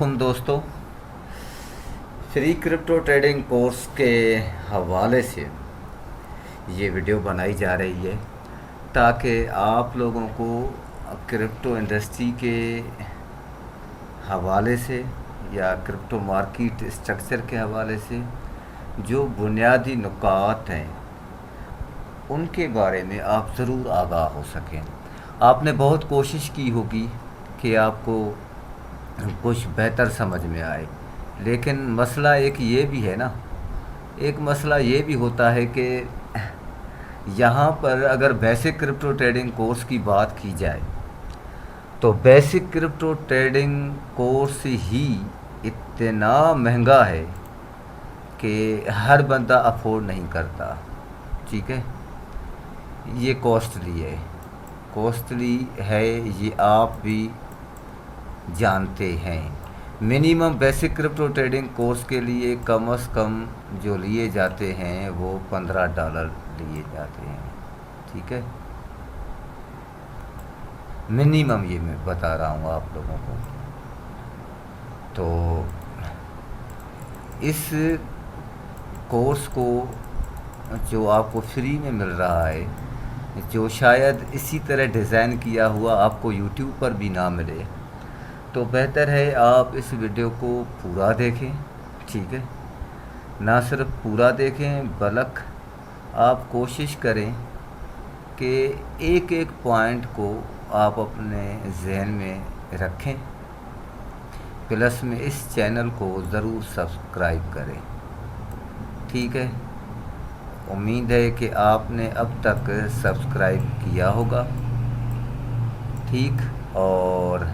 दोस्तों, free crypto trading course के हवाले से ये वीडियो बनाई जा रही है ताकि आप लोगों को क्रिप्टो इंडस्ट्री के हवाले से या क्रिप्टो मार्केट स्ट्रक्चर के हवाले से जो बुनियादी नुकात हैं उनके बारे में आप ज़रूर आगाह हो सकें। आपने बहुत कोशिश की होगी कि आपको कुछ बेहतर समझ में आए, लेकिन मसला एक ये भी है ना, एक मसला ये भी होता है कि यहाँ पर अगर बेसिक क्रिप्टो ट्रेडिंग कोर्स की बात की जाए तो बेसिक क्रिप्टो ट्रेडिंग कोर्स ही इतना महंगा है कि हर बंदा अफोर्ड नहीं करता। ठीक है, ये कॉस्टली है, ये आप भी जानते हैं। Minimum basic crypto trading course के लिए कम से कम जो लिए जाते हैं वो $15 लिए जाते हैं। ठीक है, मिनिमम ये मैं बता रहा हूँ आप लोगों को। तो इस कोर्स को जो आपको फ्री में मिल रहा है, जो शायद इसी तरह डिज़ाइन किया हुआ आपको यूट्यूब पर भी ना मिले, तो बेहतर है आप इस वीडियो को पूरा देखें। ठीक है, ना सिर्फ पूरा देखें बल्कि आप कोशिश करें कि एक एक पॉइंट को आप अपने जहन में रखें। प्लस में इस चैनल को ज़रूर सब्सक्राइब करें। ठीक है, उम्मीद है कि आपने अब तक सब्सक्राइब किया होगा। ठीक, और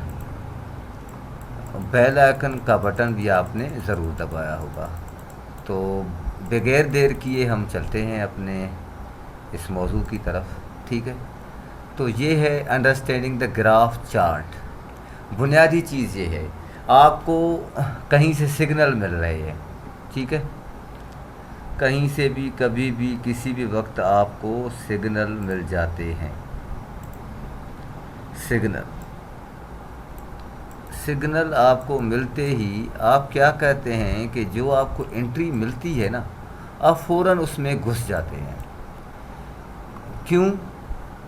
बेल आइकन का बटन भी आपने ज़रूर दबाया होगा। तो बगैर देर किए हम चलते हैं अपने इस मौजू की तरफ। ठीक है, तो ये है अंडरस्टैंडिंग द ग्राफ चार्ट। बुनियादी चीज़ ये है, आपको कहीं से सिग्नल मिल रहे हैं। ठीक है, कहीं से भी कभी भी किसी भी वक्त आपको सिग्नल मिल जाते हैं। सिग्नल आपको मिलते ही आप क्या कहते हैं कि जो आपको एंट्री मिलती है ना, आप फ़ौरन उसमें घुस जाते हैं। क्यों?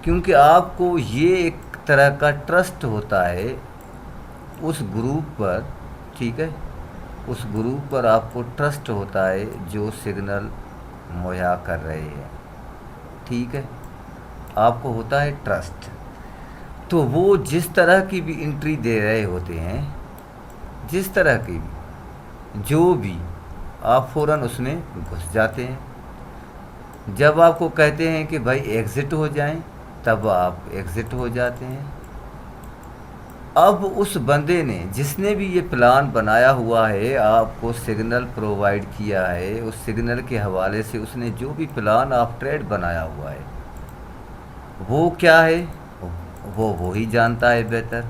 क्योंकि आपको ये एक तरह का ट्रस्ट होता है उस ग्रुप पर। ठीक है, उस ग्रुप पर आपको ट्रस्ट होता है जो सिग्नल मुहैया कर रहे हैं। ठीक है, आपको होता है ट्रस्ट। तो वो जिस तरह की भी एंट्री दे रहे होते हैं, जिस तरह की भी, जो भी, आप फ़ौरन उसमें घुस जाते हैं। जब आपको कहते हैं कि भाई एग्ज़िट हो जाएं, तब आप एग्ज़िट हो जाते हैं। अब उस बंदे ने, जिसने भी ये प्लान बनाया हुआ है, आपको सिग्नल प्रोवाइड किया है, उस सिग्नल के हवाले से उसने जो भी प्लान आप ट्रेड बनाया हुआ है वो क्या है, वो ही जानता है बेहतर।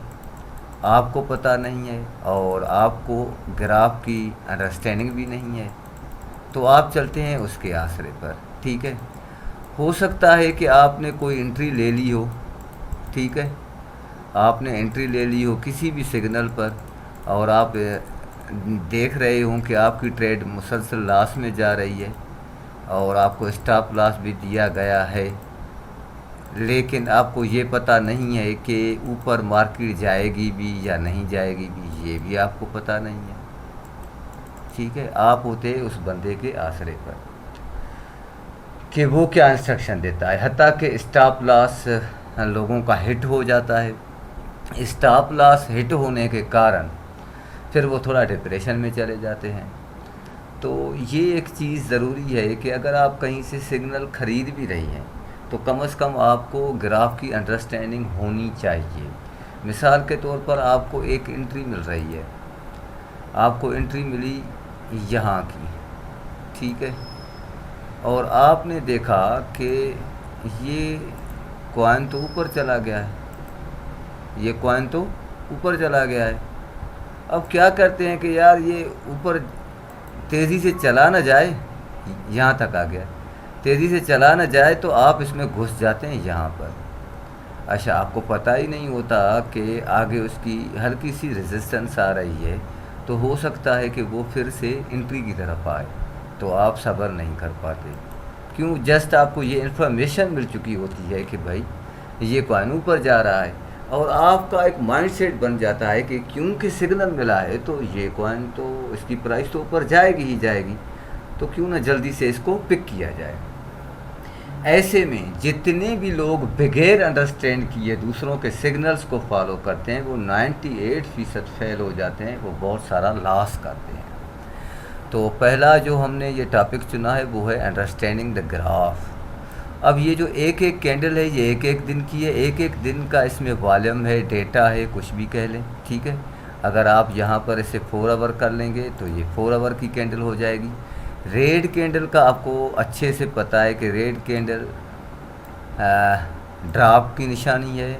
आपको पता नहीं है और आपको ग्राफ की अंडरस्टैंडिंग भी नहीं है, तो आप चलते हैं उसके आसरे पर। ठीक है, हो सकता है कि आपने कोई एंट्री ले ली हो। ठीक है, आपने एंट्री ले ली हो किसी भी सिग्नल पर और आप देख रहे हो कि आपकी ट्रेड मुसलसल लॉस में जा रही है और आपको स्टॉप लॉस भी दिया गया है, लेकिन आपको ये पता नहीं है कि ऊपर मार्केट जाएगी भी या नहीं जाएगी भी, ये भी आपको पता नहीं है। ठीक है, आप होते उस बंदे के आसरे पर कि वो क्या इंस्ट्रक्शन देता है। हत्ता कि स्टॉप लॉस लोगों का हिट हो जाता है। स्टॉप लॉस हिट होने के कारण फिर वो थोड़ा डिप्रेशन में चले जाते हैं। तो ये एक चीज़ ज़रूरी है कि अगर आप कहीं से सिग्नल ख़रीद भी रही हैं तो कम से कम आपको ग्राफ की अंडरस्टैंडिंग होनी चाहिए। मिसाल के तौर पर आपको एक एंट्री मिल रही है, आपको एंट्री मिली यहाँ की। ठीक है, और आपने देखा कि ये कॉइन तो ऊपर चला गया है, ये कॉइन तो ऊपर चला गया है। अब क्या करते हैं कि यार ये ऊपर तेज़ी से चला ना जाए, यहाँ तक आ गया, तेज़ी से चला ना जाए तो आप इसमें घुस जाते हैं यहाँ पर। अच्छा, आपको पता ही नहीं होता कि आगे उसकी हल्की सी रेजिस्टेंस आ रही है, तो हो सकता है कि वो फिर से एंट्री की तरफ आए, तो आप सब्र नहीं कर पाते। क्यों? जस्ट आपको ये इन्फॉर्मेशन मिल चुकी होती है कि भाई ये कॉइन ऊपर जा रहा है, और आपका एक माइंडसेट बन जाता है कि क्योंकि सिग्नल मिला है तो ये कॉइन तो इसकी प्राइस तो ऊपर जाएगी ही जाएगी, तो क्यों ना जल्दी से इसको पिक किया जाए। ऐसे में जितने भी लोग बगैर अंडरस्टैंड किए दूसरों के सिग्नल्स को फॉलो करते हैं वो 98% फेल हो जाते हैं, वो बहुत सारा लॉस करते हैं। तो पहला जो हमने ये टॉपिक चुना है वो है अंडरस्टैंडिंग द ग्राफ। अब ये जो एक एक कैंडल है ये एक एक दिन की है, एक एक दिन का इसमें वॉल्यूम है, डेटा है, कुछ भी कह लें, ठीक है। अगर आप यहाँ पर इसे 4 आवर कर लेंगे तो ये 4 आवर की कैंडल हो जाएगी। रेड कैंडल का आपको अच्छे से पता है कि रेड कैंडल ड्रॉप की निशानी है,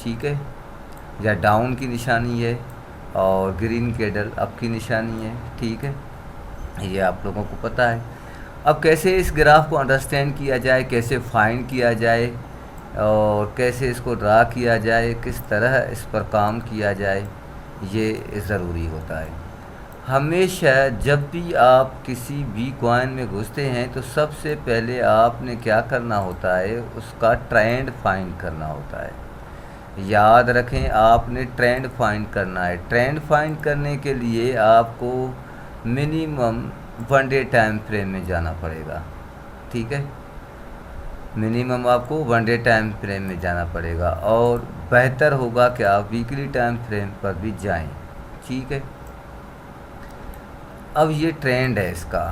ठीक है, या डाउन की निशानी है, और ग्रीन कैंडल अप की निशानी है, ठीक है, ये आप लोगों को पता है। अब कैसे इस ग्राफ को अंडरस्टैंड किया जाए, कैसे फाइंड किया जाए, और कैसे इसको ड्रा किया जाए, किस तरह इस पर काम किया जाए, ये ज़रूरी होता है। हमेशा जब भी आप किसी भी कॉइन में घुसते हैं तो सबसे पहले आपने क्या करना होता है, उसका ट्रेंड फाइंड करना होता है। याद रखें, आपने ट्रेंड फाइंड करना है। ट्रेंड फाइंड करने के लिए आपको मिनिमम 1 डे टाइम फ्रेम में जाना पड़ेगा, ठीक है। मिनिमम आपको 1 डे टाइम फ्रेम में जाना पड़ेगा, और बेहतर होगा कि आप वीकली टाइम फ्रेम पर भी जाएं, ठीक है। अब ये ट्रेंड है, इसका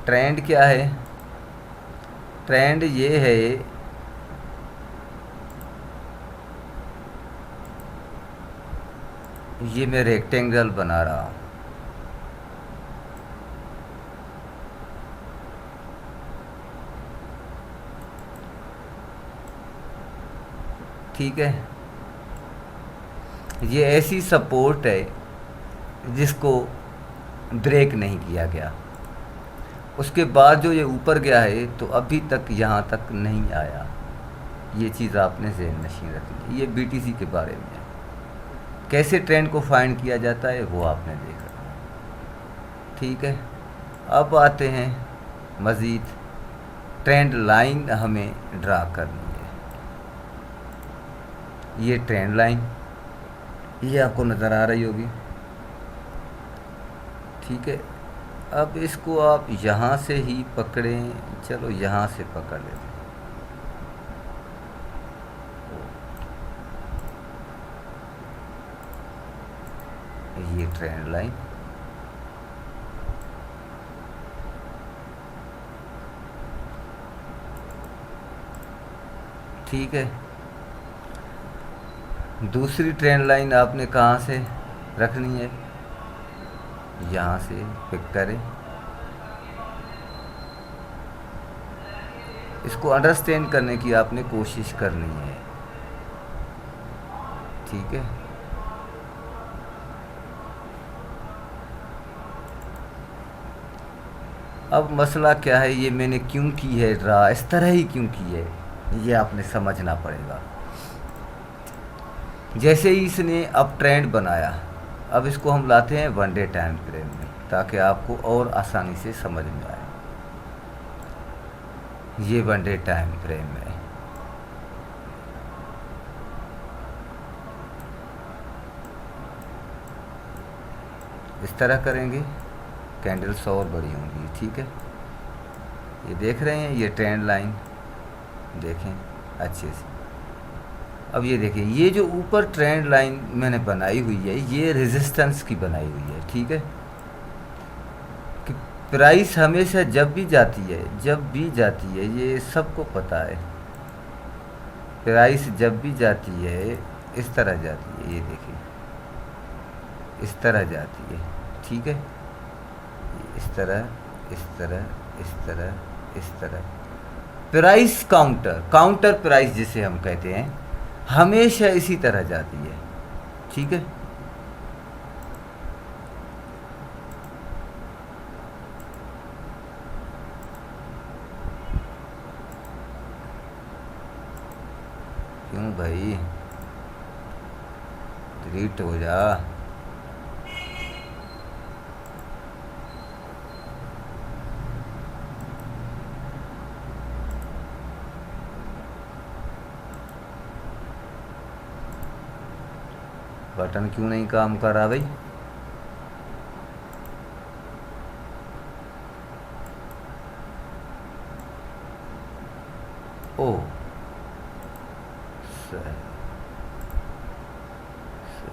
ट्रेंड क्या है? ट्रेंड ये है, ये मैं रेक्टेंगल बना रहा हूँ, ठीक है। ये ऐसी सपोर्ट है जिसको ब्रेक नहीं किया गया, उसके बाद जो ये ऊपर गया है तो अभी तक यहाँ तक नहीं आया। ये चीज़ आपने ज़हन नशीन रखनी है। ये बीटीसी के बारे में है। कैसे ट्रेंड को फाइंड किया जाता है वो आपने देखा, ठीक है। अब आते हैं मज़ीद, ट्रेंड लाइन हमें ड्रा करनी है। ये ट्रेंड लाइन, ये आपको नज़र आ रही होगी, ठीक है। अब इसको आप यहाँ से ही पकड़ें, चलो यहाँ से पकड़ लेते हैं। ये ट्रेंड लाइन, ठीक है। दूसरी ट्रेंड लाइन आपने कहाँ से रखनी है? यहाँ से पिक करें। इसको अंडरस्टैंड करने की आपने कोशिश करनी है, ठीक है। अब मसला क्या है, ये मैंने क्यों की है ड्रा, इस तरह ही क्यों की है, ये आपने समझना पड़ेगा। जैसे ही इसने अब ट्रेंड बनाया, अब इसको हम लाते हैं 1 डे टाइम फ्रेम में, ताकि आपको और आसानी से समझ में आए। ये 1 डे टाइम फ्रेम है, इस तरह करेंगे, कैंडल्स और बड़ी होंगी, ठीक है। ये देख रहे हैं, ये ट्रेंड लाइन देखें अच्छे से। अब ये देखें, ये जो ऊपर ट्रेंड लाइन मैंने बनाई हुई है ये रेजिस्टेंस की बनाई हुई है, ठीक है। कि प्राइस हमेशा जब भी जाती है, ये सबको पता है, प्राइस जब भी जाती है इस तरह जाती है, ये देखिए इस तरह जाती है, ठीक है। इस तरह, इस तरह, इस तरह, इस तरह। प्राइस काउंटर प्राइस जिसे हम कहते हैं, हमेशा इसी तरह जाती है, ठीक है। क्यों भाई, रीट हो जा। बटन क्यों नहीं काम कर रहा भाई? ओ सही सही सही।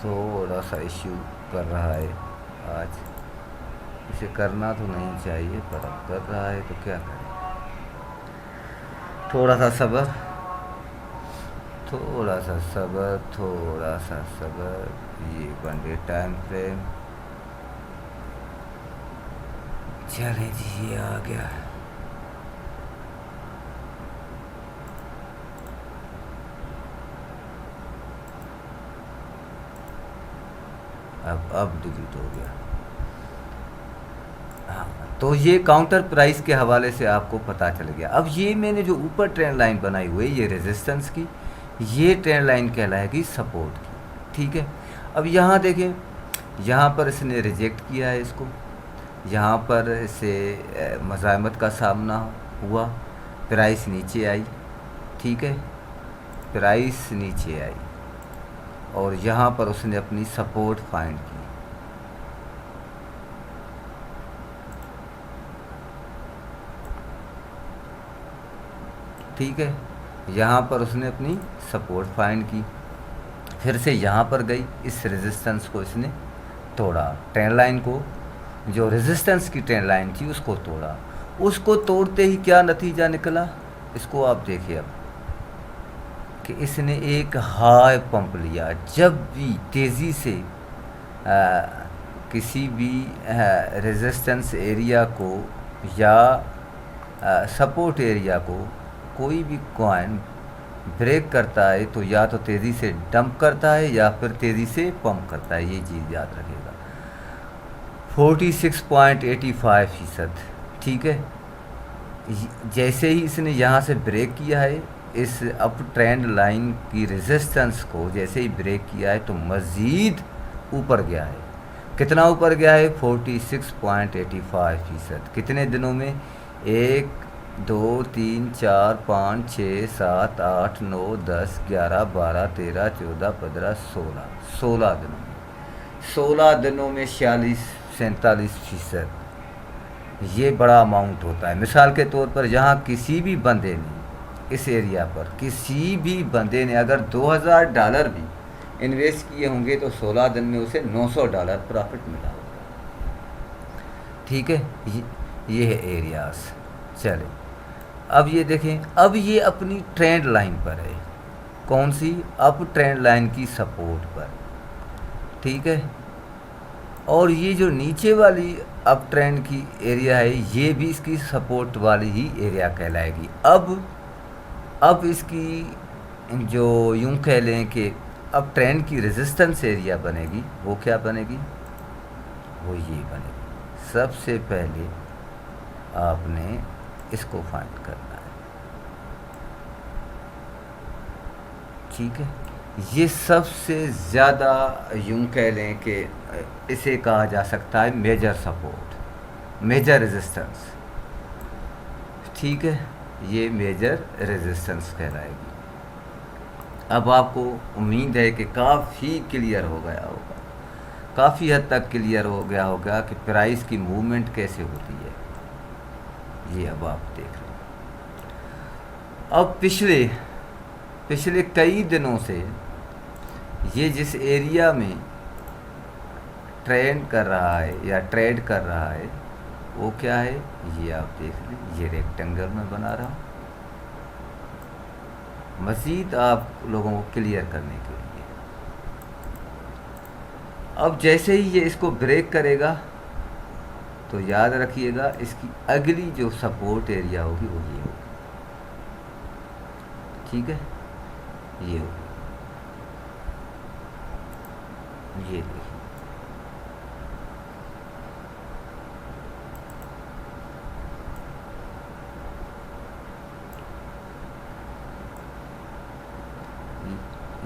थोड़ा सा इश्यू कर रहा है आज। इसे करना तो नहीं चाहिए पर अब कर रहा है तो क्या करें। थोड़ा सा सब्र, थोड़ा सा सब्र, थोड़ा सा सब्र। ये 1 डे टाइम फ्रेम। चले जी, ये आ गया। अब डिलीट हो गया। हाँ, तो ये काउंटर प्राइस के हवाले से आपको पता चल गया। अब ये मैंने जो ऊपर ट्रेंड लाइन बनाई हुई है ये रेजिस्टेंस की, ये ट्रेंड लाइन कहलाएगी सपोर्ट की। ठीक है, अब यहाँ देखें, यहाँ पर इसने रिजेक्ट किया है इसको, यहाँ पर इसे मज़ामत का सामना हुआ, प्राइस नीचे आई। ठीक है, प्राइस नीचे आई और यहाँ पर उसने अपनी सपोर्ट फाइंड की। ठीक है, यहाँ पर उसने अपनी सपोर्ट फाइंड की, फिर से यहाँ पर गई, इस रेजिस्टेंस को इसने तोड़ा, ट्रेंड लाइन को, जो रेजिस्टेंस की ट्रेंड लाइन थी उसको तोड़ा। उसको तोड़ते ही क्या नतीजा निकला, इसको आप देखिए अब, कि इसने एक हाई पंप लिया। जब भी तेज़ी से किसी भी रेजिस्टेंस एरिया को या सपोर्ट एरिया को कोई भी कॉइन ब्रेक करता है तो या तो तेज़ी से डंप करता है या फिर तेज़ी से पंप करता है, ये चीज़ याद रखिएगा। 46.85%। ठीक है, जैसे ही इसने यहाँ से ब्रेक किया है, इस अप ट्रेंड लाइन की रेजिस्टेंस को जैसे ही ब्रेक किया है तो मज़ीद ऊपर गया है। कितना ऊपर गया है? 46.85%। कितने दिनों में? 1 2 3 4 5 6 7 8 9 10 11 12 13 14 15 16 दिनों में। 16 दिनों में 46-47%। ये बड़ा अमाउंट होता है। मिसाल के तौर पर यहाँ किसी भी बंदे ने, इस एरिया पर किसी भी बंदे ने अगर $2000 भी इन्वेस्ट किए होंगे तो 16 दिन में उसे $900 प्रॉफिट मिला होगा। ठीक है, ये है एरियाज। चले, अब ये देखें, अब ये अपनी ट्रेंड लाइन पर है। कौन सी? अप ट्रेंड लाइन की सपोर्ट पर। ठीक है, और ये जो नीचे वाली अप ट्रेंड की एरिया है ये भी इसकी सपोर्ट वाली ही एरिया कहलाएगी। अब इसकी जो यूं कह लें कि अब ट्रेंड की रेजिस्टेंस एरिया बनेगी, वो क्या बनेगी? वो ये बनेगी। सबसे पहले आपने इसको फाइंड करना है। ठीक है, ये सबसे ज़्यादा यूं कह लें कि इसे कहा जा सकता है मेजर सपोर्ट, मेजर रेजिस्टेंस। ठीक है, ये मेजर रेजिस्टेंस कहलाएगी। अब आपको उम्मीद है कि काफ़ी क्लियर हो गया होगा, काफ़ी हद तक क्लियर हो गया होगा कि प्राइस की मूवमेंट कैसे होती है। ये अब आप देख रहे हैं। अब पिछले कई दिनों से ये जिस एरिया में ट्रेंड कर रहा है या ट्रेड कर रहा है वो क्या है, ये आप देख लें। ये रेक्टेंगल में बना रहा हूँ, मज़ीद आप लोगों को क्लियर करने के लिए। अब जैसे ही ये इसको ब्रेक करेगा तो याद रखिएगा इसकी अगली जो सपोर्ट एरिया होगी वो ये होगी, ठीक है, ये होगी, ये देखिए,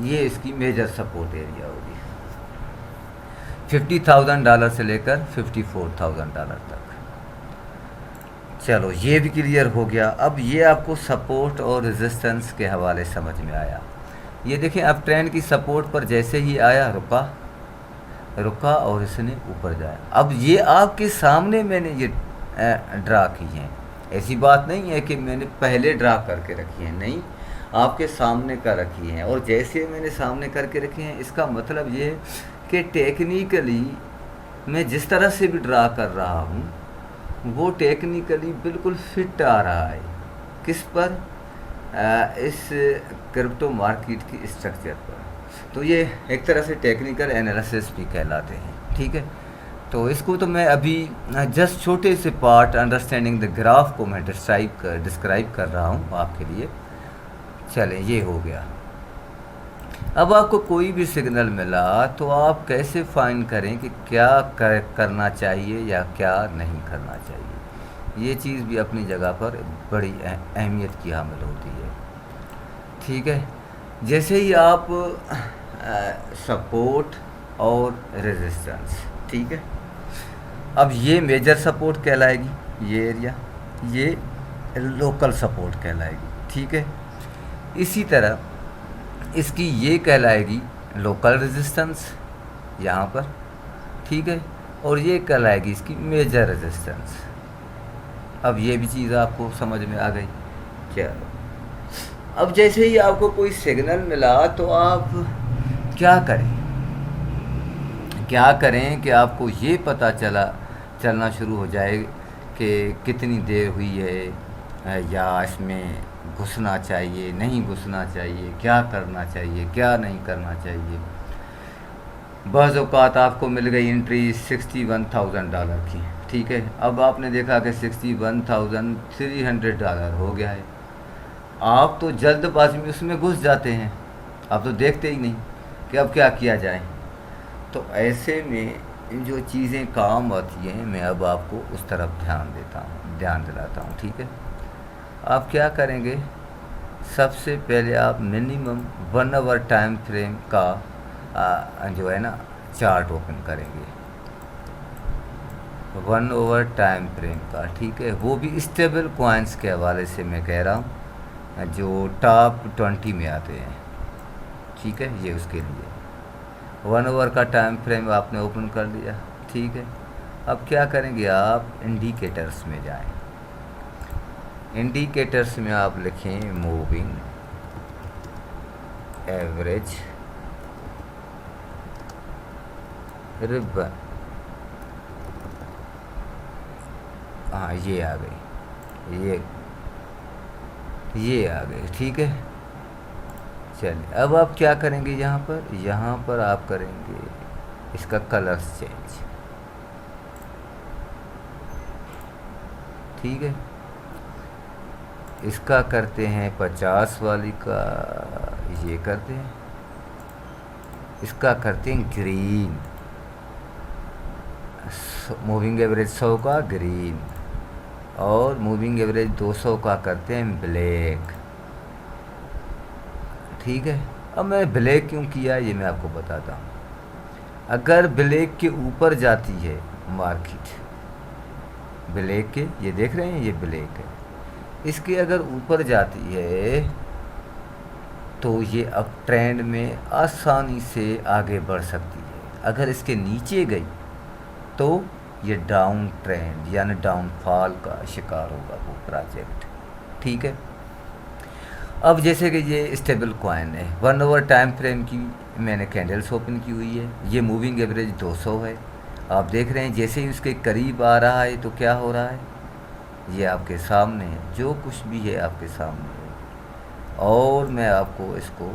ये इसकी मेजर सपोर्ट एरिया होगी, $50,000 से लेकर $54,000 तक। चलो ये भी क्लियर हो गया। अब ये आपको सपोर्ट और रेजिस्टेंस के हवाले समझ में आया। ये देखें, अब ट्रेंड की सपोर्ट पर जैसे ही आया रुका और इसने ऊपर जाया। अब ये आपके सामने मैंने ये ड्रा की हैं, ऐसी बात नहीं है कि मैंने पहले ड्रा करके रखी है, नहीं, आपके सामने का रखी हैं। और जैसे मैंने सामने करके रखी हैं इसका मतलब ये है कि टेक्निकली मैं जिस तरह से भी ड्रा कर रहा हूँ वो टेक्निकली बिल्कुल फिट आ रहा है किस पर, इस क्रिप्टो मार्केट की स्ट्रक्चर पर। तो ये एक तरह से टेक्निकल एनालिसिस भी कहलाते हैं, ठीक है। तो इसको तो मैं अभी जस्ट छोटे से पार्ट अंडरस्टैंडिंग द ग्राफ को मैं डिस्क्राइब कर रहा हूँ आपके लिए। चलें, ये हो गया। अब आपको कोई भी सिग्नल मिला तो आप कैसे फाइंड करें कि क्या करना चाहिए या क्या नहीं करना चाहिए, ये चीज़ भी अपनी जगह पर बड़ी अहमियत की हामिल होती है, ठीक है। जैसे ही आप सपोर्ट और रेजिस्टेंस, ठीक है, अब ये मेजर सपोर्ट कहलाएगी ये एरिया, ये लोकल सपोर्ट कहलाएगी, ठीक है। इसी तरह इसकी ये कहलाएगी लोकल रेजिस्टेंस यहाँ पर, ठीक है, और ये कहलाएगी इसकी मेजर रेजिस्टेंस। अब ये भी चीज़ आपको समझ में आ गई क्या। अब जैसे ही आपको कोई सिग्नल मिला तो आप क्या करें कि आपको ये पता चलना शुरू हो जाए कि कितनी देर हुई है या इसमें घुसना चाहिए, नहीं घुसना चाहिए, क्या करना चाहिए, क्या नहीं करना चाहिए। बाज़ औक़ात आपको मिल गई एंट्री $61,000 की, ठीक है। अब आपने देखा कि $61,300 हो गया है। आप तो जल्दबाजी में उसमें घुस जाते हैं, आप तो देखते ही नहीं कि अब क्या किया जाए। तो ऐसे में जो चीज़ें काम आती हैं मैं अब आपको उस तरफ ध्यान दिलाता हूँ, ठीक है। आप क्या करेंगे, सबसे पहले आप मिनिमम 1 आवर टाइम फ्रेम का जो है ना चार्ट ओपन करेंगे, 1 आवर टाइम फ्रेम का, ठीक है। वो भी स्टेबल कॉइन्स के हवाले से मैं कह रहा हूँ जो टॉप 20 में आते हैं, ठीक है। ये उसके लिए 1 आवर का टाइम फ्रेम आपने ओपन कर लिया, ठीक है। अब क्या करेंगे, आप इंडिकेटर्स में जाएं। इंडिकेटर्स में आप लिखें मूविंग एवरेज रिबन, हाँ ये आ गई, ये आ गई, ठीक है। चलिए, अब आप क्या करेंगे, यहाँ पर आप करेंगे इसका कलर्स चेंज, ठीक है। इसका करते हैं 50 वाली का, ये करते हैं, इसका करते हैं ग्रीन, मूविंग एवरेज 100 का ग्रीन, और मूविंग एवरेज 200 का करते हैं ब्लैक, ठीक है। अब मैं ब्लैक क्यों किया ये मैं आपको बताता हूँ। अगर ब्लैक के ऊपर जाती है मार्केट, ब्लैक के, ये देख रहे हैं ये ब्लैक है, इसके अगर ऊपर जाती है तो ये अब ट्रेंड में आसानी से आगे बढ़ सकती है। अगर इसके नीचे गई तो ये डाउन ट्रेंड यानी डाउनफॉल का शिकार होगा वो प्रोजेक्ट, ठीक है। अब जैसे कि ये स्टेबल कॉइन है, 1 आवर टाइम फ्रेम की मैंने कैंडल्स ओपन की हुई है, ये मूविंग एवरेज 200 है। आप देख रहे हैं जैसे ही उसके करीब आ रहा है तो क्या हो रहा है, ये आपके सामने है, जो कुछ भी है आपके सामने है, और मैं आपको इसको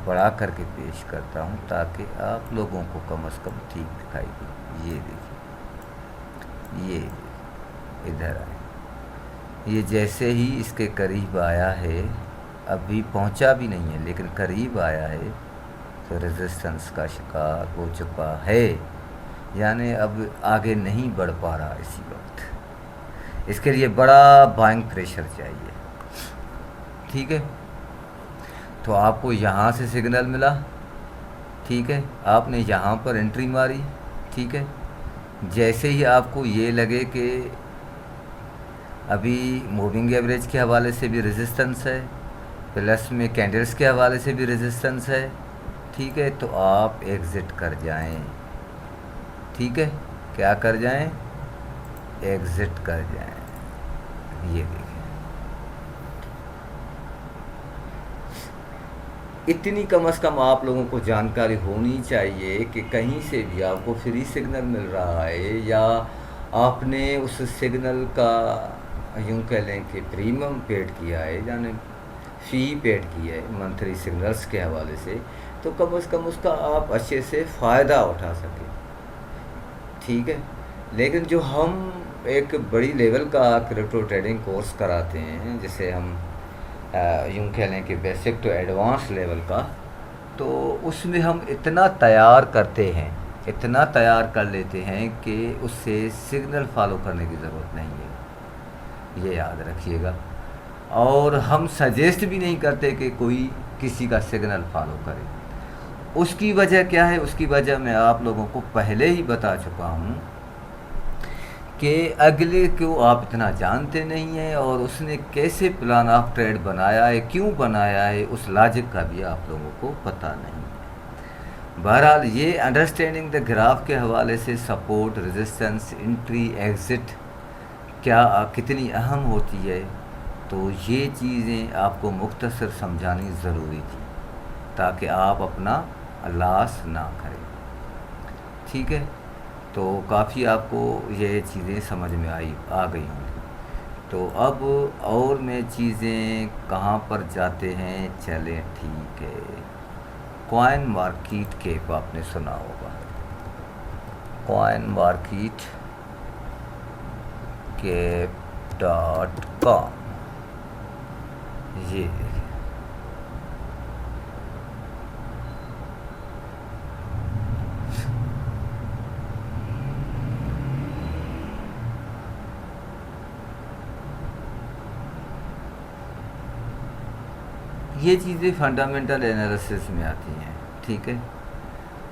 बढ़ा करके पेश करता हूँ ताकि आप लोगों को कम से कम ठीक दिखाई दे। ये देखिए, ये इधर आए, ये जैसे ही इसके करीब आया है, अभी पहुंचा भी नहीं है लेकिन करीब आया है, तो रेजिस्टेंस का शिकार हो चुका है, यानी अब आगे नहीं बढ़ पा रहा इसी वक्त। इसके लिए बड़ा बाइंग प्रेशर चाहिए। ठीक है, तो आपको यहाँ से सिग्नल मिला, ठीक है, आपने यहाँ पर एंट्री मारी, ठीक है। जैसे ही आपको ये लगे कि अभी मूविंग एवरेज के हवाले से भी रेजिस्टेंस है, प्लस में कैंडल्स के हवाले से भी रेजिस्टेंस है, ठीक है, तो आप एग्ज़िट कर जाएं। ठीक है, क्या कर जाएं? एग्ज़िट कर जाएं। ये देखिए, इतनी कम से कम आप लोगों को जानकारी होनी चाहिए कि कहीं से भी आपको फ्री सिग्नल मिल रहा है या आपने उस सिग्नल का यूँ कह लें कि प्रीमियम पेड किया है, यानी फ़ी पेड किया है मंथली सिग्नल्स के हवाले से, तो कम से कम उसका आप अच्छे से फ़ायदा उठा सकें। ठीक है, लेकिन जो हम एक बड़ी लेवल का क्रिप्टो ट्रेडिंग कोर्स कराते हैं, जिसे हम यूँ कह लें कि बेसिक टू एडवांस लेवल का, तो उसमें हम इतना तैयार करते हैं, इतना तैयार कर लेते हैं कि उससे सिग्नल फॉलो करने की ज़रूरत नहीं है, ये याद रखिएगा। और हम सजेस्ट भी नहीं करते कि कोई किसी का सिग्नल फॉलो करे। उसकी वजह क्या है? उसकी वजह मैं आप लोगों को पहले ही बता चुका हूँ कि अगले को आप इतना जानते नहीं हैं और उसने कैसे प्लान ऑफ ट्रेड बनाया है, क्यों बनाया है, उस लॉजिक का भी आप लोगों को पता नहीं है। बहरहाल ये अंडरस्टैंडिंग द ग्राफ के हवाले से सपोर्ट, रेजिस्टेंस, एंट्री, एग्ज़िट क्या कितनी अहम होती है, तो ये चीज़ें आपको मुख्तसर समझानी ज़रूरी थी ताकि आप अपना लॉस ना करें। ठीक है, तो काफ़ी आपको ये चीज़ें समझ में आ गई होंगी। तो अब और मैं चीज़ें कहाँ पर जाते हैं, चलें, ठीक है। कॉइन मार्केट कैप आपने सुना होगा, कॉइन मार्केट कैप.com। ये चीज़ें फंडामेंटल एनालिसिस में आती हैं। ठीक है,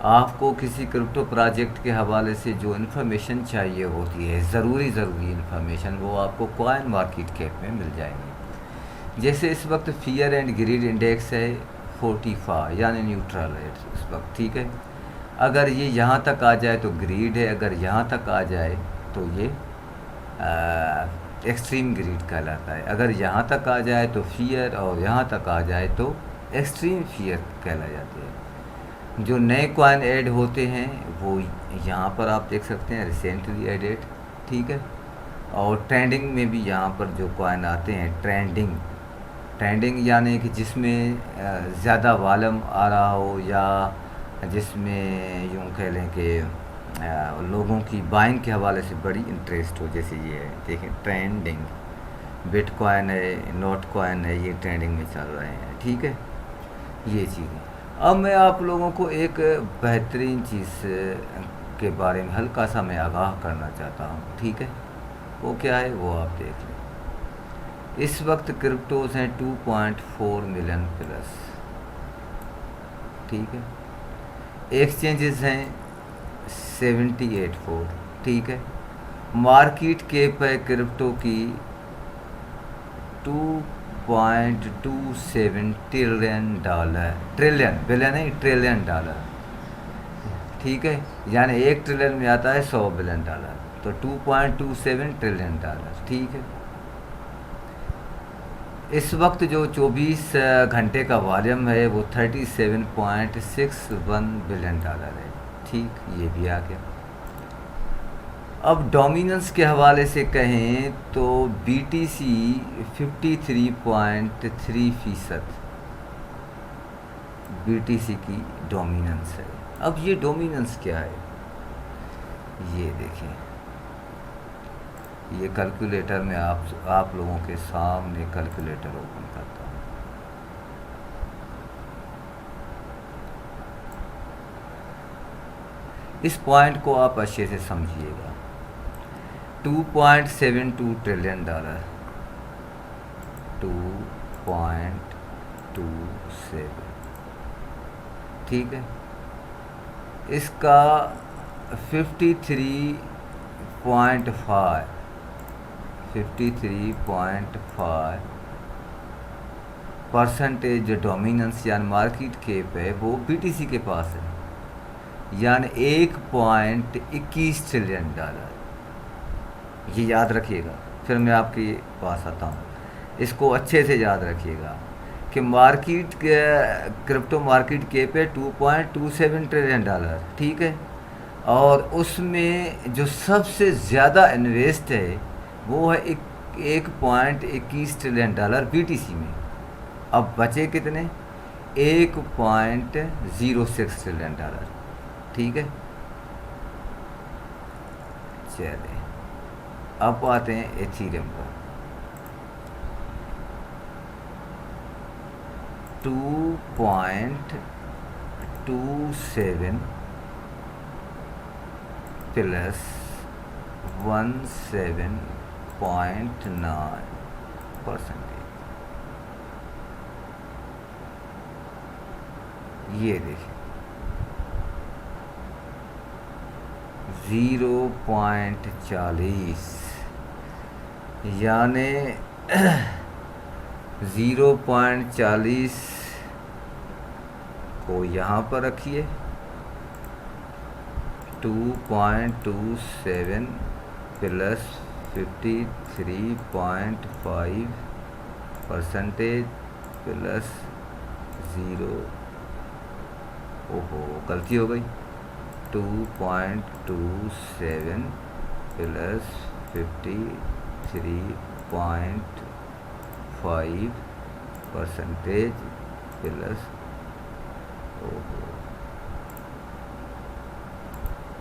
आपको किसी क्रिप्टो प्रोजेक्ट के हवाले से जो इन्फॉर्मेशन चाहिए होती है, ज़रूरी इन्फॉर्मेशन, वो आपको कॉइन मार्केट कैप में मिल जाएंगी। जैसे इस वक्त फियर एंड ग्रीड इंडेक्स है 45, यानी न्यूट्रल है इस वक्त। ठीक है, अगर ये यहाँ तक आ जाए तो ग्रीड है, अगर यहाँ तक आ जाए तो ये एक्सट्रीम ग्रीड कहलाता है, अगर यहाँ तक आ जाए तो फियर और यहाँ तक आ जाए तो एक्सट्रीम फियर कहला जाते हैं। जो नए कॉइन ऐड होते हैं वो यहाँ पर आप देख सकते हैं, रिसेंटली एडेड। ठीक है, और ट्रेंडिंग में भी यहाँ पर जो कॉइन आते हैं, ट्रेंडिंग यानी कि जिसमें ज़्यादा वॉल्यूम आ रहा हो या जिसमें यूँ कह लें कि लोगों की बाइंग के हवाले से बड़ी इंटरेस्ट हो, जैसे ये है, देखें ट्रेंडिंग, बिटकॉइन है, नोट कॉइन है, ये ट्रेंडिंग में चल रहे हैं। ठीक है, ये चीज़ें। अब मैं आप लोगों को एक बेहतरीन चीज़ के बारे में हल्का सा मैं आगाह करना चाहता हूँ। ठीक है, वो क्या है वो आप देख लें। इस वक्त क्रिप्टोज हैं 2.4 मिलियन प्लस। ठीक है, एक्सचेंजेस हैं 78.4। ठीक है, मार्केट कैप है क्रिप्टो की 2.27 ट्रिलियन डॉलर, ट्रिलियन डॉलर। ठीक है, यानी 1 ट्रिलियन में आता है 100 बिलियन डॉलर, तो 2.27 ट्रिलियन डॉलर। ठीक है, इस वक्त जो 24 घंटे का वॉल्यूम है वो 37.61 बिलियन डॉलर है। ठीक, ये भी आ गया। अब डोमिनेंस के हवाले से कहें तो BTC 53.3% BTC की डोमिनेंस है। अब ये डोमिनेंस क्या है, ये देखें, ये कैलकुलेटर में आप लोगों के सामने कैलकुलेटर ओपन करता हूँ। इस पॉइंट को आप अच्छे से समझिएगा। 2.72 ट्रिलियन डॉलर, 2.27, ठीक है। इसका 53.5% जो डोमिनेंस यानी मार्केट कैप है वो BTC के पास है, यानी 1.21 ट्रिलियन डॉलर। ये याद रखिएगा, फिर मैं आपके पास आता हूँ। इसको अच्छे से याद रखिएगा कि मार्केट क्रिप्टो मार्केट कैप है 2.27 ट्रिलियन डॉलर, ठीक है। और उसमें जो सबसे ज़्यादा इन्वेस्ट है वो है 1.21 ट्रिलियन डॉलर BTC में। अब बचे कितने, 1.06 ट्रिलियन डॉलर, ठीक है। चलिए अब आते हैं एथीरियम पर। 2.27 प्लस 17.9%। ये देखिए 0.40, यानी 0.40 को यहाँ पर रखिए। 2.27 प्लस 53.5% प्लस 0, ओहो गलती हो गई, 2.27 प्लस 53.5% प्लस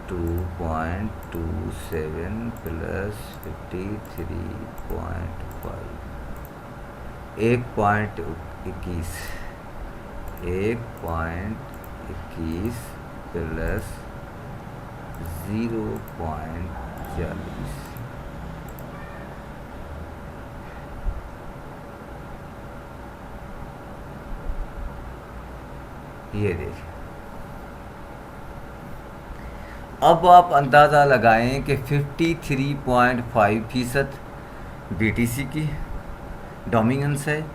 2.27 प्लस 53.5, 1.21 प्लस 0.40। ये देखिए, अब आप अंदाज़ा लगाएं कि 53.5% BTC की डोमिनेंस है,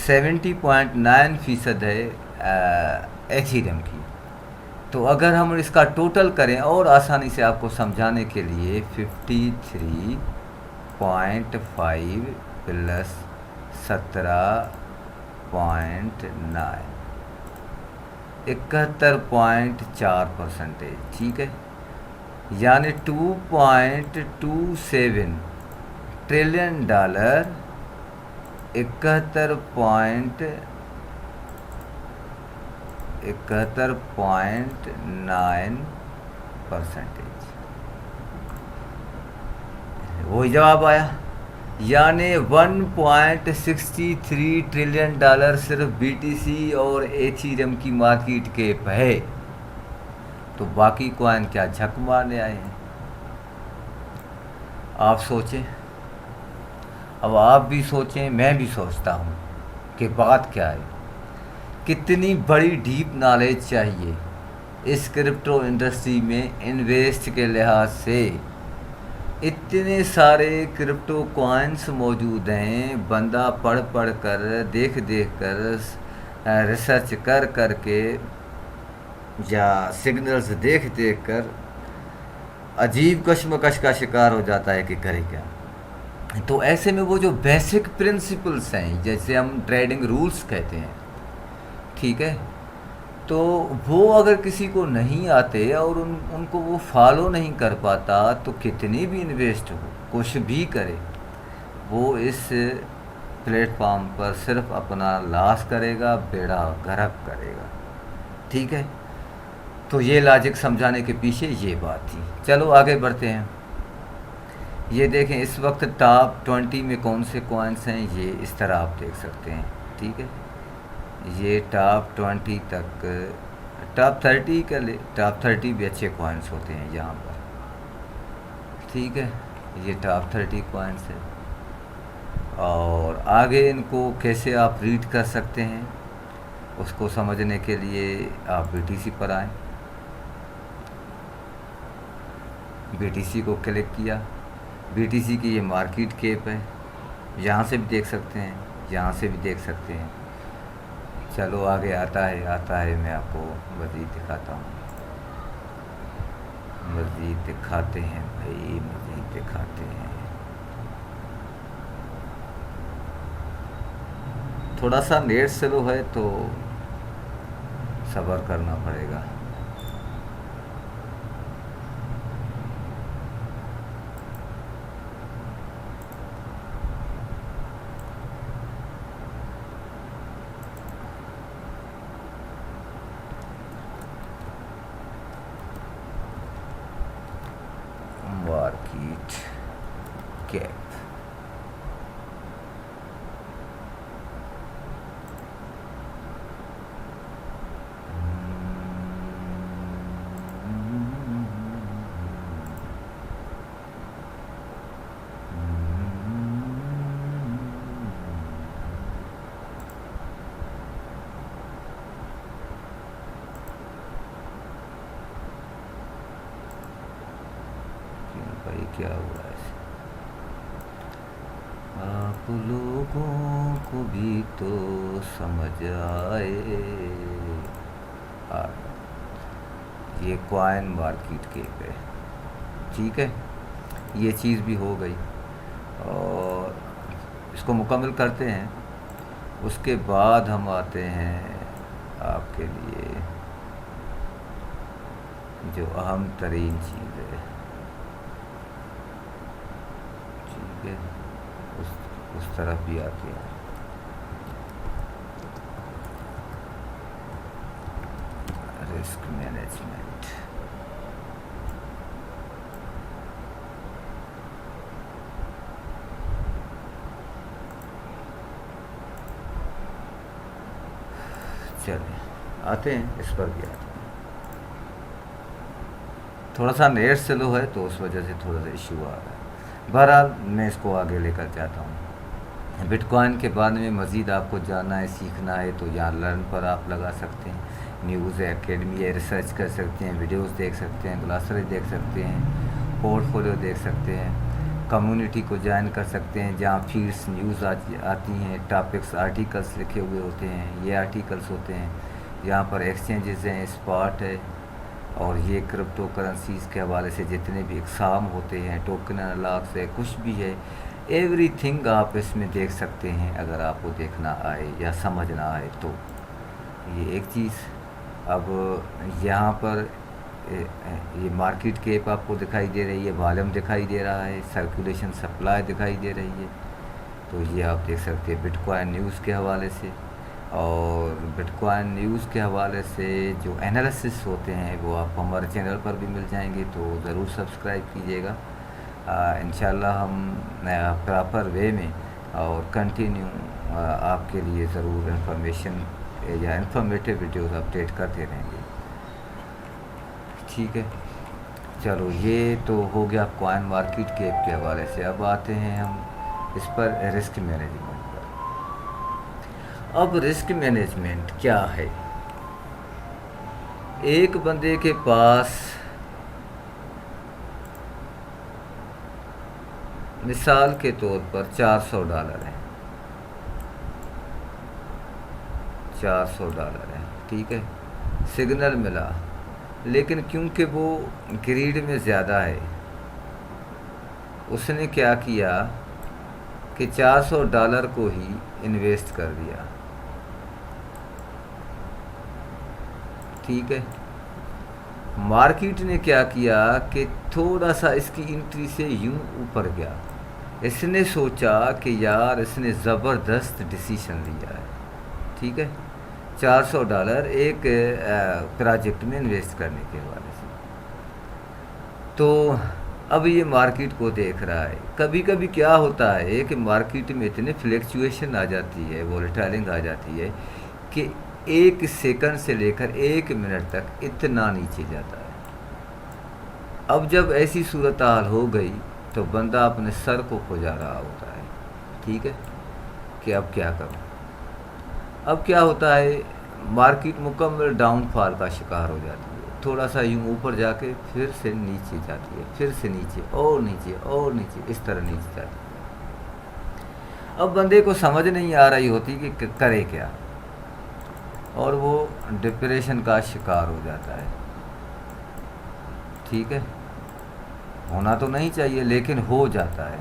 70.9% है एथीरियम की। तो अगर हम इसका टोटल करें और आसानी से आपको समझाने के लिए 53.5 प्लस 17.9, 71.4%, ठीक है। यानी 2.27 ट्रिलियन डॉलर 71.9%, वही जवाब आया। यानी 1.63 ट्रिलियन डॉलर सिर्फ BTC और एथीरियम की मार्केट कैप है। तो बाकी कॉइन क्या झक मारने आए हैं, आप सोचें। अब आप भी सोचें, मैं भी सोचता हूँ कि बात क्या है। कितनी बड़ी डीप नॉलेज चाहिए इस क्रिप्टो इंडस्ट्री में इन्वेस्ट के लिहाज से। इतने सारे क्रिप्टो कॉइन्स मौजूद हैं, बंदा पढ़ पढ़ कर, देख देख कर, रिसर्च कर कर के या सिग्नल्स देख देख कर अजीब कश्मकश का शिकार हो जाता है कि करे क्या। तो ऐसे में वो जो बेसिक प्रिंसिपल्स हैं, जैसे हम ट्रेडिंग रूल्स कहते हैं, ठीक है, तो वो अगर किसी को नहीं आते और उनको वो फॉलो नहीं कर पाता, तो कितनी भी इन्वेस्ट हो, कुछ भी करे, वो इस प्लेटफॉर्म पर सिर्फ अपना लॉस करेगा, बेड़ा गर्क करेगा। ठीक है, तो ये लॉजिक समझाने के पीछे ये बात थी। चलो आगे बढ़ते हैं। ये देखें इस वक्त टॉप 20 में कौन से कॉइन्स हैं, ये इस तरह आप देख सकते हैं। ठीक है, ये टॉप 20 तक, टॉप 30 का ले, टॉप 30 भी अच्छे कॉइन्स होते हैं यहाँ पर। ठीक है, ये टॉप 30 कॉइन्स है। और आगे इनको कैसे आप रीड कर सकते हैं, उसको समझने के लिए आप BTC पर आएँ। BTC को क्लिक किया, BTC की ये मार्केट कैप है, यहाँ से भी देख सकते हैं, यहाँ से भी देख सकते हैं। चलो आगे आता है, मैं आपको मज़ीद दिखाता हूँ। मज़ीद दिखाते हैं भाई, मज़ीद दिखाते हैं। थोड़ा सा नेट स्लो है तो सब्र करना पड़ेगा। मार्केट कैप, भाई क्या हुआ है? आप लोगों को भी तो समझ आए। आ, ये कॉइन मार्केट कैप है। ठीक है, ये चीज़ भी हो गई और इसको मुकम्मल करते हैं। उसके बाद हम आते हैं आपके लिए जो अहम तरीन चीज़ है। ठीक है, उस तरफ भी आते हैं। रिस्क मैनेजमेंट, चलिए आते हैं, इस पर भी आते हैं। थोड़ा सा नेट स्लो है तो उस वजह से थोड़ा सा इशू आ रहा है। बहरहाल मैं इसको आगे लेकर जाता हूँ। बिटकॉइन के बारे में मज़ीद आपको जानना है, सीखना है, तो यहाँ लर्न पर आप लगा सकते हैं। न्यूज़ एकेडमी है, रिसर्च कर सकते हैं, वीडियोस देख सकते हैं, ग्लॉसरी देख सकते हैं, पोर्टफोलियो देख सकते हैं, कम्युनिटी को ज्वाइन कर सकते हैं जहाँ फीड्स न्यूज़ आती हैं, टॉपिक्स आर्टिकल्स लिखे हुए होते हैं, ये आर्टिकल्स होते हैं। यहाँ पर एक्सचेंजेस हैं, स्पॉट है, और ये क्रिप्टो करेंसीज़ के हवाले से जितने भी एग्ज़ाम होते हैं, टोकन अनलॉक्स है, कुछ भी है, एवरीथिंग आप इसमें देख सकते हैं अगर आपको देखना आए या समझना आए तो। ये एक चीज़। अब यहाँ पर ये मार्केट कैप आपको दिखाई दे रही है, वॉल्यूम दिखाई दे रहा है, सर्कुलेशन सप्लाई दिखाई दे रही है, तो ये आप देख सकते हैं बिटकॉइन न्यूज़ के हवाले से। और बिटकॉइन न्यूज़ के हवाले से जो एनालिसिस होते हैं वो आपको हमारे चैनल पर भी मिल जाएंगे, तो ज़रूर सब्सक्राइब कीजिएगा। इंशाल्लाह हम प्रॉपर वे में और कंटिन्यू आपके लिए ज़रूर इंफॉर्मेशन या इंफॉर्मेटिव वीडियोस अपडेट करते रहेंगे। ठीक है, चलो ये तो हो गया कॉइन मार्केट कैप के हवाले से। अब आते हैं हम इस पर रिस्क मैनेजमेंट पर। अब रिस्क मैनेजमेंट क्या है? एक बंदे के पास मिसाल के तौर पर $400 है, $400 है। ठीक है, सिग्नल मिला, लेकिन क्योंकि वो ग्रीड में ज़्यादा है, उसने क्या किया कि $400 को ही इन्वेस्ट कर दिया। ठीक है। मार्केट ने क्या किया कि थोड़ा सा इसकी एंट्री से यूं ऊपर गया। इसने सोचा कि यार इसने ज़बरदस्त डिसीजन लिया है, ठीक है, $400 एक प्रोजेक्ट में इन्वेस्ट करने के वाले से। तो अब ये मार्केट को देख रहा है। कभी कभी क्या होता है कि मार्केट में इतने फ्लैक्चुएशन आ जाती है, वोलेटाइलिंग आ जाती है कि 1 सेकंड से लेकर 1 मिनट तक इतना नीचे जाता है। अब जब ऐसी सूरत हाल हो गई तो बंदा अपने सर को खुजा रहा होता है, ठीक है, कि अब क्या करूं। अब क्या होता है, मार्केट मुकम्मल डाउनफॉल का शिकार हो जाती है। थोड़ा सा यूँ ऊपर जाके फिर से नीचे जाती है, फिर से नीचे और नीचे और नीचे, इस तरह नीचे जाती है। अब बंदे को समझ नहीं आ रही होती कि करे क्या, और वो डिप्रेशन का शिकार हो जाता है, ठीक है। होना तो नहीं चाहिए लेकिन हो जाता है।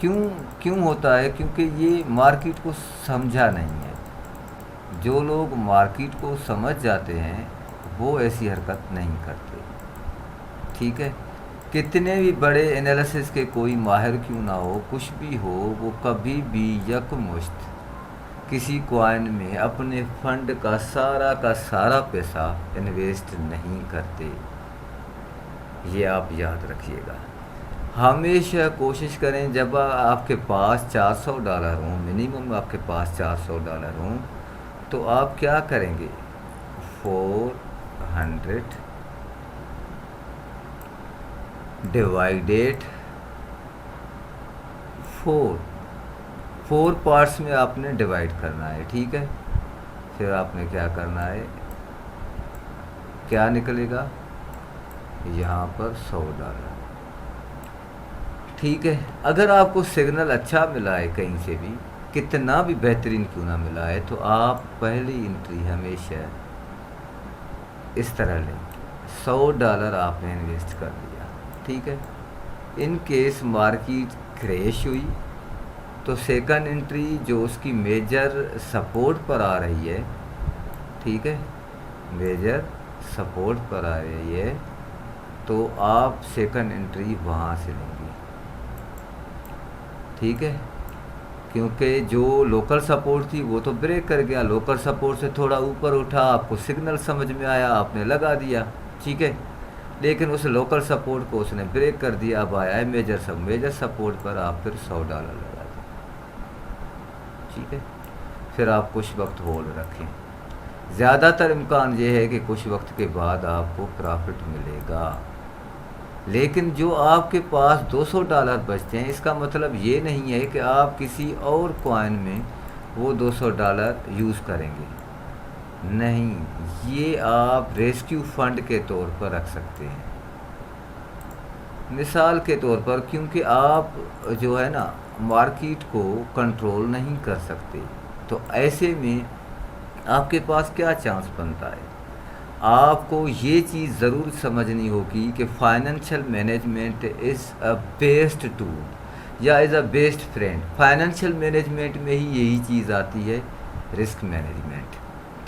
क्यों होता है? क्योंकि ये मार्केट को समझा नहीं है। जो लोग मार्केट को समझ जाते हैं वो ऐसी हरकत नहीं करते, ठीक है। कितने भी बड़े एनालिसिस के कोई माहिर क्यों ना हो, कुछ भी हो, वो कभी भी यकमुश्त किसी कॉइन में अपने फंड का सारा पैसा इन्वेस्ट नहीं करते। ये आप याद रखिएगा। हमेशा कोशिश करें जब आपके पास $400 हों, मिनिमम आपके पास $400 हों, तो आप क्या करेंगे, 400 डिवाइडेड 4 पार्ट्स में आपने डिवाइड करना है, ठीक है। फिर आपने क्या करना है, क्या निकलेगा यहाँ पर $100, ठीक है। अगर आपको सिग्नल अच्छा मिला है कहीं से भी, कितना भी बेहतरीन क्यों ना मिला है, तो आप पहली एंट्री हमेशा इस तरह लें। $100 आपने इन्वेस्ट कर दिया, ठीक है। इन केस मार्केट क्रैश हुई तो सेकंड एंट्री जो उसकी मेजर सपोर्ट पर आ रही है, ठीक है, मेजर सपोर्ट पर आ रही है, तो आप सेकंड एंट्री वहाँ से लेंगे, ठीक है। क्योंकि जो लोकल सपोर्ट थी वो तो ब्रेक कर गया, लोकल सपोर्ट से थोड़ा ऊपर उठा, आपको सिग्नल समझ में आया, आपने लगा दिया, ठीक है। लेकिन उस लोकल सपोर्ट को उसने ब्रेक कर दिया, अब आया है मेजर सपोर्ट पर, आप फिर $100 लगा दें, ठीक है। फिर आप कुछ वक्त होल्ड रखें। ज़्यादातर इम्कान ये है कि कुछ वक्त के बाद आपको प्रॉफिट मिलेगा। लेकिन जो आपके पास $200 बचते हैं, इसका मतलब ये नहीं है कि आप किसी और कॉइन में वो $200 यूज़ करेंगे, नहीं, ये आप रेस्क्यू फंड के तौर पर रख सकते हैं, मिसाल के तौर पर। क्योंकि आप जो है ना मार्केट को कंट्रोल नहीं कर सकते, तो ऐसे में आपके पास क्या चांस बनता है, आपको ये चीज़ ज़रूर समझनी होगी कि financial management is a best tool या is a best friend. Financial management में ही यही चीज़ आती है, रिस्क मैनेजमेंट,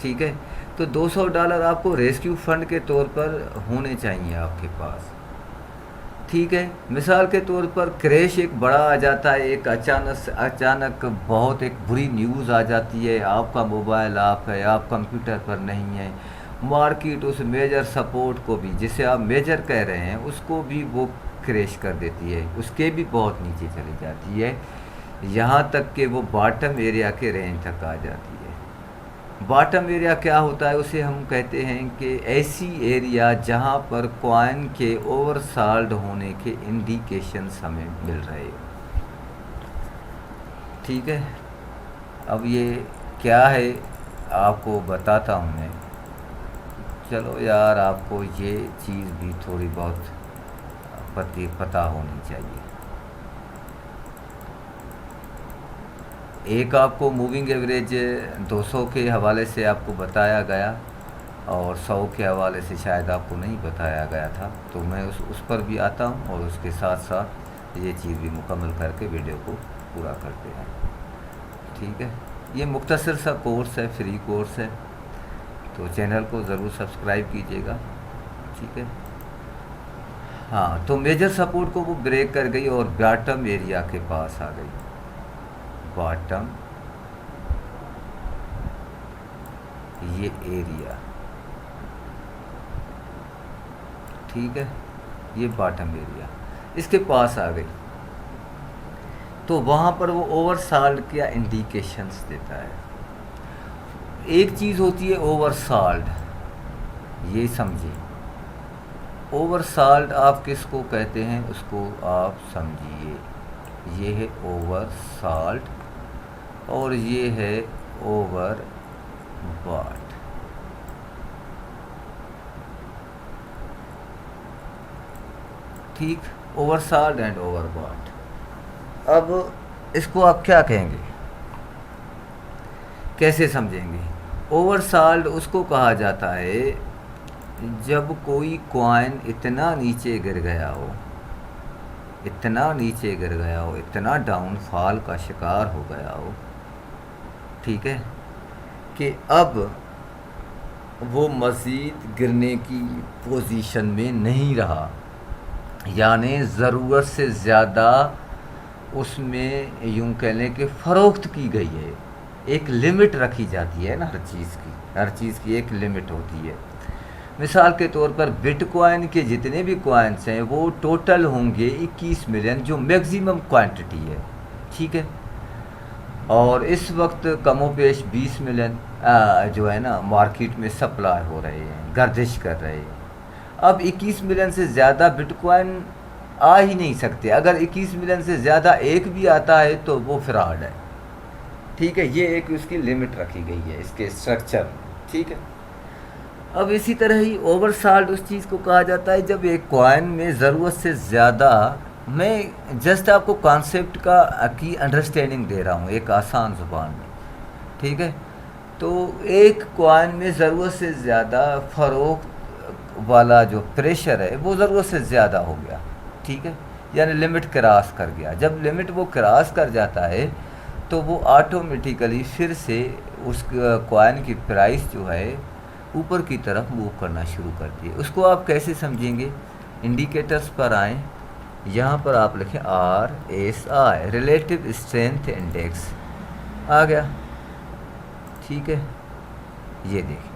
ठीक है। तो $200 आपको रेस्क्यू फंड के तौर पर होने चाहिए आपके पास, ठीक है। मिसाल के तौर पर क्रैश एक बड़ा आ जाता है, एक अचानक बहुत एक बुरी न्यूज़ आ जाती है, आपका मोबाइल ऑफ है, आप कंप्यूटर पर नहीं है, मार्केट उस मेजर सपोर्ट को भी, जिसे आप मेजर कह रहे हैं, उसको भी वो क्रैश कर देती है, उसके भी बहुत नीचे चली जाती है, यहाँ तक कि वो बॉटम एरिया के रेंज तक आ जाती है। बॉटम एरिया क्या होता है, उसे हम कहते हैं कि ऐसी एरिया जहाँ पर कॉइन के ओवरसोल्ड होने के इंडिकेशंस हमें मिल रहे हो, ठीक है। अब ये क्या है आपको बताता हूँ मैं। चलो यार, आपको ये चीज़ भी थोड़ी बहुत पता होनी चाहिए। एक आपको मूविंग एवरेज 200 के हवाले से आपको बताया गया, और 100 के हवाले से शायद आपको नहीं बताया गया था, तो मैं उस पर भी आता हूँ, और उसके साथ साथ ये चीज़ भी मुकम्मल करके वीडियो को पूरा करते हैं, ठीक है। ये मुख्तसर सा कोर्स है, फ्री कोर्स है, तो चैनल को ज़रूर सब्सक्राइब कीजिएगा, ठीक है। हाँ, तो मेजर सपोर्ट को वो ब्रेक कर गई और बॉटम एरिया के पास आ गई, बॉटम ये एरिया, ठीक है, ये बॉटम एरिया इसके पास आ गई। तो वहाँ पर वो ओवरसॉल्ट क्या इंडिकेशंस देता है। एक चीज़ होती है ओवरसॉल्ट, ये समझिए। ओवरसॉल्ट आप किसको कहते हैं उसको आप समझिए। ये है ओवरसॉल्ट और ये है ओवरबॉट। ठीक, ओवरसॉल्ट एंड ओवरबॉट। अब इसको आप क्या कहेंगे, कैसे समझेंगे। ओवरसॉल्ट उसको कहा जाता है जब कोई कॉइन इतना नीचे गिर गया हो, इतना नीचे गिर गया हो, इतना डाउनफॉल का शिकार हो गया हो, ठीक है, कि अब वो मज़ीद गिरने की पोजीशन में नहीं रहा, यानी ज़रूरत से ज़्यादा उसमें यूँ कह लें कि फ़रोख्त की गई है। एक लिमिट रखी जाती है ना हर चीज़ की एक लिमिट होती है। मिसाल के तौर पर बिटकॉइन के जितने भी कॉइन्स हैं वो टोटल होंगे 21 मिलियन, जो मैक्सिमम क्वांटिटी है, ठीक है। और इस वक्त कमोपेश 20 मिलियन जो है ना मार्केट में सप्लाई हो रहे हैं, गर्दिश कर रहे हैं। अब 21 मिलियन से ज़्यादा बिटकॉइन आ ही नहीं सकते। अगर 21 मिलियन से ज़्यादा एक भी आता है तो वो फ्रॉड है, ठीक है। ये एक उसकी लिमिट रखी गई है इसके स्ट्रक्चर, ठीक है। अब इसी तरह ही ओवरसॉल्ट उस चीज़ को कहा जाता है जब एक कॉइन में ज़रूरत से ज़्यादा, मैं जस्ट आपको कॉन्सेप्ट की अंडरस्टैंडिंग दे रहा हूँ एक आसान ज़ुबान में, ठीक है। तो एक कॉइन में ज़रूरत से ज़्यादा फ़रोख्त वाला जो प्रेशर है वो ज़रूरत से ज़्यादा हो गया, ठीक है, यानी लिमिट क्रॉस कर गया। जब लिमिट वो क्रॉस कर जाता है तो वो ऑटोमेटिकली फिर से उस कॉइन की प्राइस जो है ऊपर की तरफ मूव करना शुरू करती है। उसको आप कैसे समझेंगे, इंडिकेटर्स पर आएँ, यहाँ पर आप लिखें RSI, रिलेटिव स्ट्रेंथ इंडेक्स आ गया, ठीक है। ये देखिए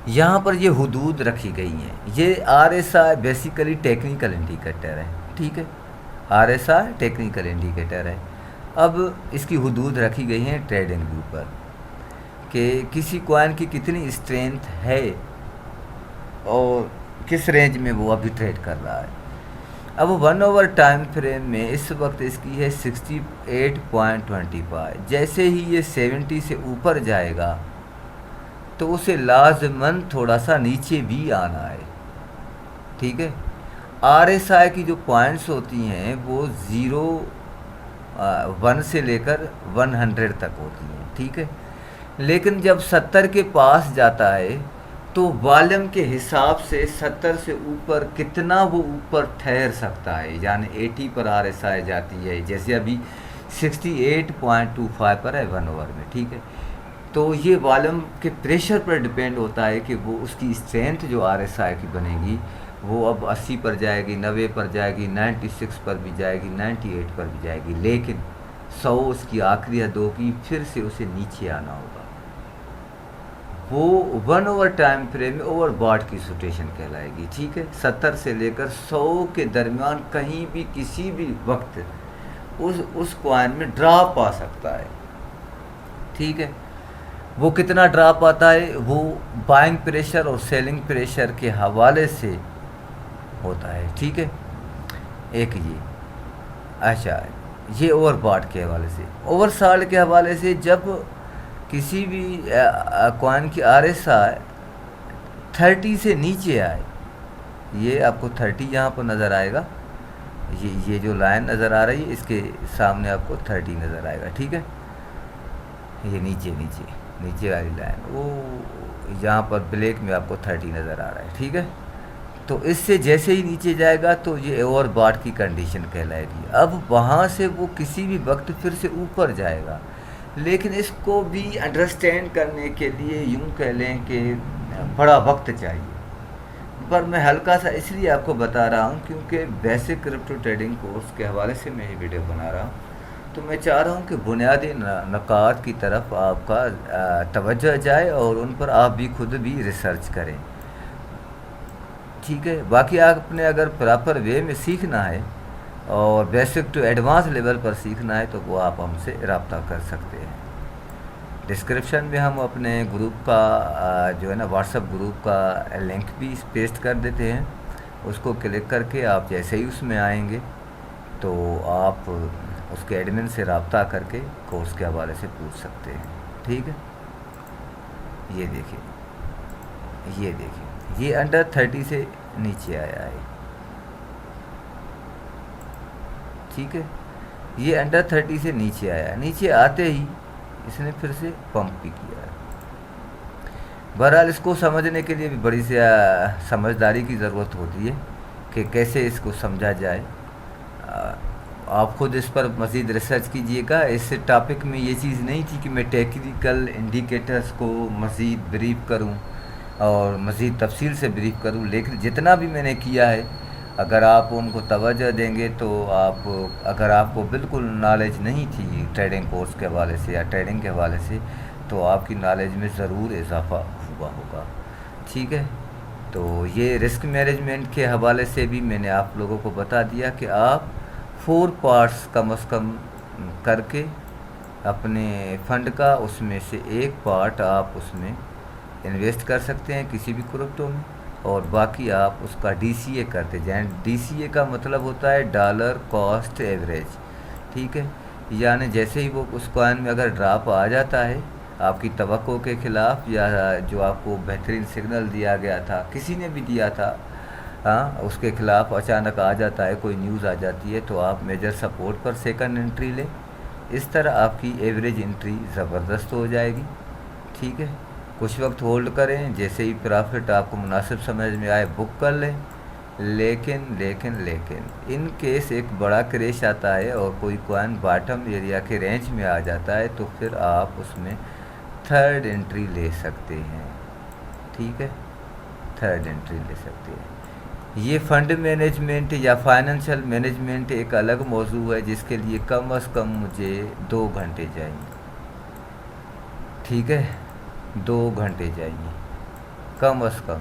यहाँ पर ये हुदूद रखी गई हैं। ये RSI बेसिकली टेक्निकल इंडिकेटर है, ठीक है, RSI टेक्निकल इंडिकेटर है। अब इसकी हुदूद रखी गई हैं ट्रेडिंग व्यू पर कि किसी कॉइन की कितनी स्ट्रेंथ है और किस रेंज में वो अभी ट्रेड कर रहा है। अब 1 ओवर टाइम फ्रेम में इस वक्त इसकी है 68.25। जैसे ही ये 70 से ऊपर जाएगा तो उसे लाजमन थोड़ा सा नीचे भी आना है, ठीक है। RSI की जो पॉइंट्स होती हैं वो 1 से लेकर 100 तक होती हैं, ठीक है। लेकिन जब 70 के पास जाता है तो वॉल्यूम के हिसाब से 70 से ऊपर कितना वो ऊपर ठहर सकता है, यानी 80 पर RSI जाती है, जैसे अभी 68.25 पर है 1 ओवर में, ठीक है। तो ये वॉल्यूम के प्रेशर पर डिपेंड होता है कि वो उसकी स्ट्रेंथ जो RSI की बनेगी वो अब 80 पर जाएगी, 90 पर जाएगी, 96 पर भी जाएगी, 98 पर भी जाएगी, लेकिन 100 उसकी आखिरी हद होगी, फिर से उसे नीचे आना होगा। वो 1 ओवर टाइम फ्रेम में ओवरबॉट की सिचुएशन कहलाएगी, ठीक है। 70 से लेकर 100 के दरमियान कहीं भी किसी भी वक्त उस कॉइन में ड्रॉप आ सकता है, ठीक है। वो कितना ड्रॉप आता है वो बाइंग प्रेशर और सेलिंग प्रेशर के हवाले से होता है, ठीक है। एक ये अच्छा, ये ओवरबॉट के हवाले से। ओवरसॉल्ट के हवाले से जब किसी भी कॉइन की RSI 30 से नीचे आए, ये आपको 30 यहाँ पर नज़र आएगा, ये जो लाइन नज़र आ रही है इसके सामने आपको 30 नज़र आएगा, ठीक है। ये नीचे वाली लाइन वो यहाँ पर ब्लैक में आपको 30 नज़र आ रहा है, ठीक है। तो इससे जैसे ही नीचे जाएगा तो ये ओवरबॉट की कंडीशन कहलाएगी। अब वहाँ से वो किसी भी वक्त फिर से ऊपर जाएगा, लेकिन इसको भी अंडरस्टैंड करने के लिए यूँ कह लें कि बड़ा वक्त चाहिए। पर मैं हल्का सा इसलिए आपको बता रहा हूँ क्योंकि बेसिक क्रिप्टो ट्रेडिंग कोर्स के हवाले से मैं ये वीडियो बना रहा हूँ। तो मैं चाह रहा हूँ कि बुनियादी नकात की तरफ आपका तवज्जो जाए और उन पर आप भी खुद भी रिसर्च करें। ठीक है, बाकी आपने अगर प्रॉपर वे में सीखना है और बेसिक टू एडवांस लेवल पर सीखना है तो वो आप हमसे रब्ता कर सकते हैं। डिस्क्रिप्शन में हम अपने ग्रुप का जो है ना व्हाट्सएप ग्रुप का लिंक भी पेस्ट कर देते हैं। उसको क्लिक करके आप जैसे ही उसमें आएंगे तो आप उसके एडमिन से रब्ता करके कोर्स के हवाले से पूछ सकते हैं। ठीक है, ये देखिए, ये देखिए, ये अंडर 30 से नीचे आया है। ठीक है, ये अंडर 30 से नीचे आया, नीचे आते ही इसने फिर से पंप भी किया है। बहरहाल इसको समझने के लिए भी बड़ी सी समझदारी की ज़रूरत होती है कि कैसे इसको समझा जाए। आप खुद इस पर मज़ीद रिसर्च कीजिएगा। इस टॉपिक में ये चीज़ नहीं थी कि मैं टेक्निकल इंडिकेटर्स को मज़ीद ब्रीफ करूं और मज़ीद तफसील से ब्रीफ करूं, लेकिन जितना भी मैंने किया है अगर आप उनको तवज्जो देंगे तो आप, अगर आपको बिल्कुल नॉलेज नहीं थी ट्रेडिंग कोर्स के हवाले से या ट्रेडिंग के हवाले से तो आपकी नॉलेज में ज़रूर इजाफ़ा हुआ होगा। ठीक है, तो ये रिस्क मैनेजमेंट के हवाले से भी मैंने आप लोगों को बता दिया कि आप 4 पार्ट्स कम से कम करके अपने फ़ंड का उसमें से एक पार्ट आप उसमें इन्वेस्ट कर सकते हैं किसी भी क्रिप्टो में, और बाकी आप उसका DCA करते जाएं। DCA का मतलब होता है डॉलर कॉस्ट एवरेज। ठीक है, यानी जैसे ही वो उस कॉइन में अगर ड्रॉप आ जाता है आपकी तवक्को के ख़िलाफ़, या जो आपको बेहतरीन सिग्नल दिया गया था, किसी ने भी दिया था, हाँ, उसके ख़िलाफ़ अचानक आ जाता है, कोई न्यूज़ आ जाती है, तो आप मेजर सपोर्ट पर सेकंड एंट्री लें। इस तरह आपकी एवरेज एंट्री ज़बरदस्त हो जाएगी। ठीक है, कुछ वक्त होल्ड करें, जैसे ही प्रॉफिट आपको मुनासिब समझ में आए बुक कर लें। लेकिन लेकिन लेकिन इन केस एक बड़ा क्रैश आता है और कोई कॉइन बॉटम एरिया के रेंज में आ जाता है तो फिर आप उसमें थर्ड एंट्री ले सकते हैं। ठीक है, थर्ड एंट्री ले सकते हैं। ये फंड मैनेजमेंट या फाइनेंशियल मैनेजमेंट एक अलग मौजू है जिसके लिए कम से कम मुझे 2 घंटे चाहिए। ठीक है, 2 घंटे चाहिए कम से कम,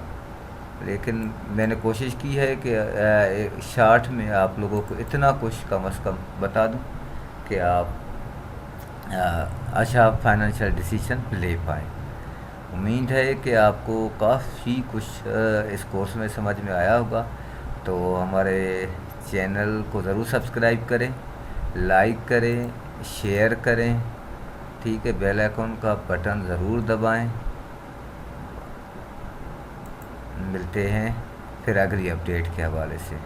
लेकिन मैंने कोशिश की है कि शॉर्ट में आप लोगों को इतना कुछ कम से कम बता दूं कि आप अच्छा फाइनेंशियल डिसीजन ले पाएँ। उम्मीद है कि आपको काफ़ी कुछ इस कोर्स में समझ में आया होगा। तो हमारे चैनल को ज़रूर सब्सक्राइब करें, लाइक करें, शेयर करें। ठीक है, बेल आइकन का बटन ज़रूर दबाएं। मिलते हैं फिर अगली अपडेट के हवाले से।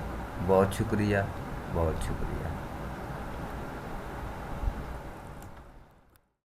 बहुत शुक्रिया, बहुत शुक्रिया।